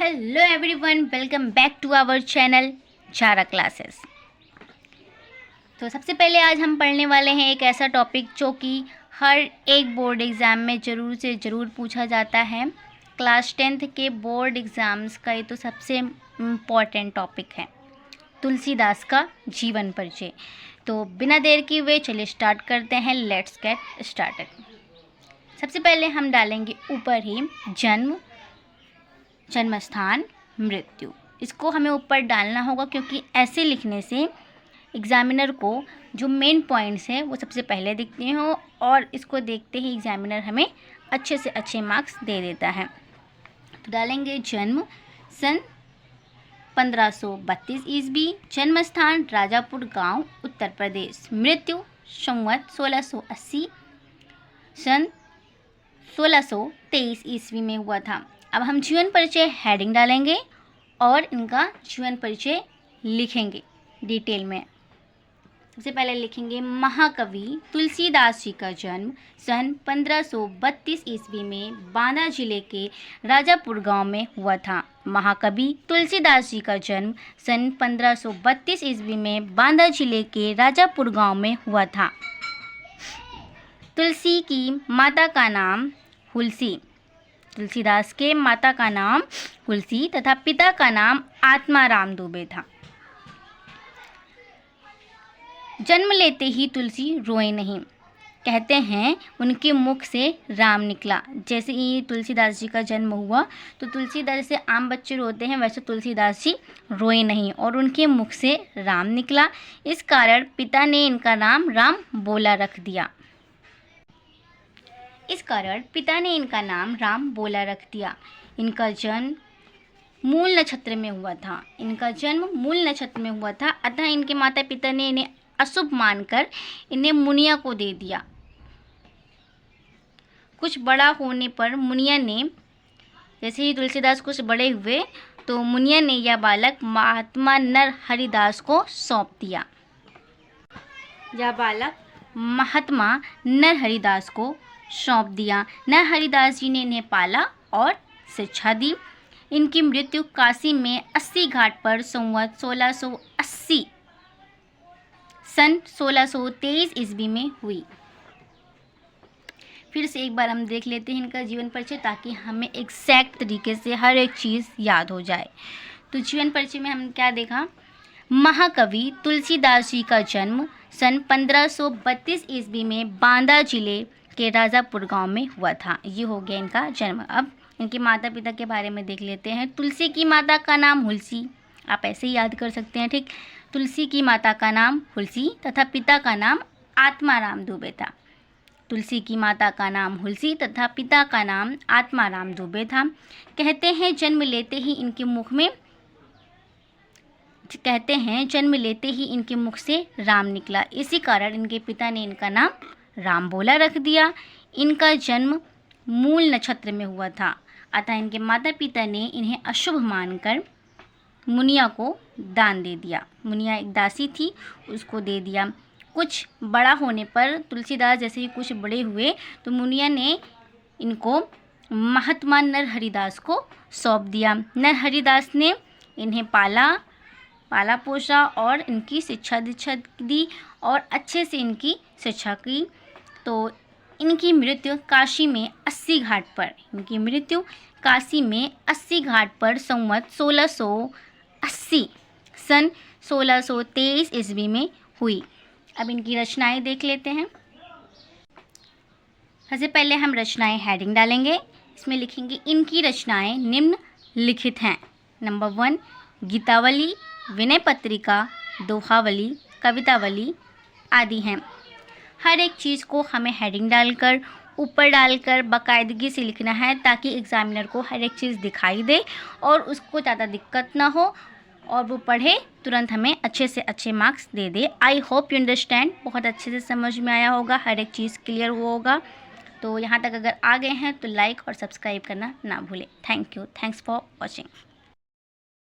Hello everyone, welcome back to our channel Chara classes. तो सबसे पहले आज हम पढ़ने वाले हैं एक ऐसा टॉपिक जो कि हर एक बोर्ड एग्ज़ाम में ज़रूर से ज़रूर पूछा जाता है। क्लास 10th के बोर्ड एग्ज़ाम्स का ये तो सबसे इम्पॉर्टेंट टॉपिक है, तुलसीदास का जीवन परिचय। तो बिना देर की हुए चलिए स्टार्ट करते हैं। Let's get started. सबसे पहले हम डालेंगे ऊपर ही जन्म, जन्म स्थान, मृत्यु। इसको हमें ऊपर डालना होगा क्योंकि ऐसे लिखने से एग्ज़ामिनर को जो मेन पॉइंट्स हैं वो सबसे पहले दिखते हैं और इसको देखते ही एग्ज़ामिनर हमें अच्छे से अच्छे मार्क्स दे देता है। तो डालेंगे जन्म सन 1532 ईस्वी, जन्म स्थान राजापुर गांव, उत्तर प्रदेश, मृत्यु संवत 1680 सन 1623 ईस्वी में हुआ था। अब हम जीवन परिचय हेडिंग डालेंगे और इनका जीवन परिचय लिखेंगे डिटेल में। सबसे पहले लिखेंगे महाकवि तुलसीदास जी का जन्म सन 1532 ईस्वी में बांदा जिले के राजापुर गांव में हुआ था। महाकवि तुलसीदास जी का जन्म सन 1532 ईस्वी में बांदा जिले के राजापुर गांव में हुआ था। तुलसी की माता का नाम हुलसी, तुलसीदास के माता का नाम हुलसी तथा पिता का नाम आत्माराम दुबे था। जन्म लेते ही तुलसी रोए नहीं, कहते हैं उनके मुख से राम निकला। जैसे ही तुलसीदास जी का जन्म हुआ तो तुलसीदास जैसे आम बच्चे रोते हैं वैसे तुलसीदास जी रोए नहीं और उनके मुख से राम निकला। इस कारण पिता ने इनका नाम राम बोला रख दिया। इनका जन्म मूल नक्षत्र में हुआ था। अतः इनके माता पिता ने इन्हें अशुभ मानकर इन्हें मुनिया को दे दिया। कुछ बड़ा होने पर मुनिया ने, जैसे ही तुलसीदास कुछ बड़े हुए तो मुनिया ने यह बालक महात्मा नर हरिदास को सौंप दिया। नर हरिदास जी ने इन्हें पाला और शिक्षा दी। इनकी मृत्यु काशी में 80 घाट पर संवत 1680 सन 1623 ईस्वी में हुई। फिर से एक बार हम देख लेते हैं इनका जीवन परिचय ताकि हमें एग्जैक्ट तरीके से हर एक चीज़ याद हो जाए। तो जीवन परिचय में हम क्या देखा? महाकवि तुलसीदास जी का जन्म सन 1532 ईस्वी में बांदा जिले के राजापुर गांव में हुआ था। ये हो गया इनका जन्म। अब इनके माता पिता के बारे में देख लेते हैं। तुलसी की माता का नाम हुलसी, आप ऐसे ही याद कर सकते हैं, ठीक। तुलसी की माता का नाम हुलसी तथा पिता का नाम आत्माराम दुबे था। कहते हैं जन्म लेते ही इनके मुख से राम निकला। इसी कारण इनके पिता ने इनका नाम राम बोला रख दिया। इनका जन्म मूल नक्षत्र में हुआ था, अतः इनके माता पिता ने इन्हें अशुभ मानकर मुनिया को दान दे दिया। मुनिया एक दासी थी, उसको दे दिया। कुछ बड़ा होने पर तुलसीदास जैसे ही कुछ बड़े हुए तो मुनिया ने इनको महात्मा नर हरिदास को सौंप दिया। नर हरिदास ने इन्हें पाला पोसा और इनकी शिक्षा दीक्षा दी और अच्छे से इनकी शिक्षा की। तो इनकी मृत्यु काशी में 80 घाट पर संवत 1680 सन 1623 ईस्वी में हुई। अब इनकी रचनाएं देख लेते हैं। सबसे पहले हम रचनाएं हेडिंग डालेंगे। इसमें लिखेंगे इनकी रचनाएं निम्नलिखित हैं। नंबर 1 गीतावली, विनय पत्रिका, दोहावली, कवितावली आदि हैं। हर एक चीज़ को हमें हेडिंग डालकर ऊपर डालकर बाकायदगी से लिखना है ताकि एग्ज़ामिनर को हर एक चीज़ दिखाई दे और उसको ज़्यादा दिक्कत ना हो और वो पढ़े तुरंत हमें अच्छे से अच्छे marks they they. I hope you understand, बहुत अच्छे से समझ में आया होगा, हर एक चीज़ क्लियर हुआ होगा। तो यहाँ तक अगर आ गए हैं तो लाइक और सब्सक्राइब करना ना भूलें। Thanks for watching.